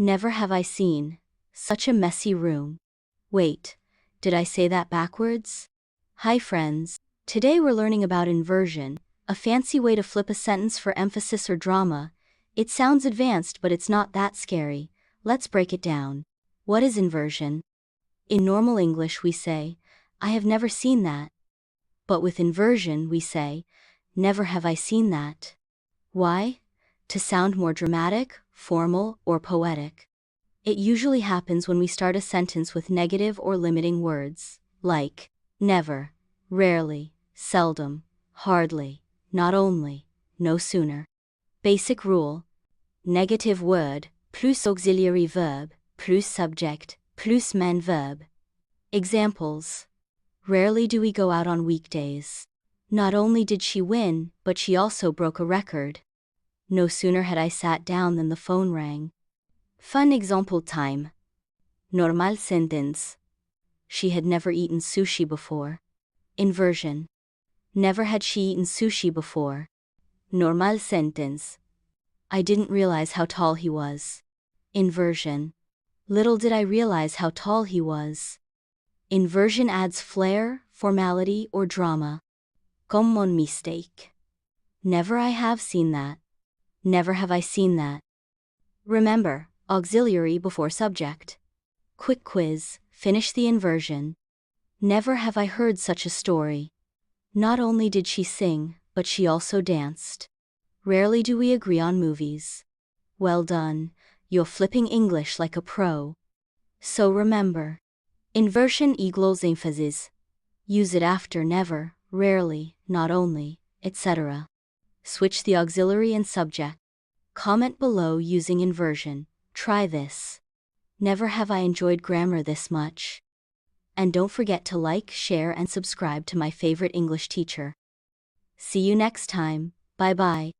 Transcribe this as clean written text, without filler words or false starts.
Never have I seen such a messy room. Wait, did I say that backwards? Hi friends. Today we're learning about inversion, a fancy way to flip a sentence for emphasis or drama. It sounds advanced, but it's not that scary. Let's break it down. What is inversion? In normal English we say, I have never seen that. But with inversion we say, never have I seen that. Why? To sound more dramatic, formal, or poetic. It usually happens when we start a sentence with negative or limiting words, like never, rarely, seldom, hardly, not only, no sooner. Basic rule: negative word, plus auxiliary verb, plus subject, plus main verb. Examples: rarely do we go out on weekdays. Not only did she win, but she also broke a record. No sooner had I sat down than the phone rang. Fun example time. Normal sentence. She had never eaten sushi before. Inversion. Never had she eaten sushi before. Normal sentence. I didn't realize how tall he was. Inversion. Little did I realize how tall he was. Inversion adds flair, formality, or drama. Comme mon mistake. Never I have seen that. Never have I seen that. Remember, auxiliary before subject. Quick quiz, finish the inversion. Never have I heard such a story. Not only did she sing, but she also danced. Rarely do we agree on movies. Well done, you're flipping English like a pro. So remember, inversion equals emphasis. Use it after never, rarely, not only, etc. Switch the auxiliary and subject. Comment below using inversion. Try this. Never have I enjoyed grammar this much. And don't forget to like, share, and subscribe to my favorite English teacher. See you next time. Bye bye.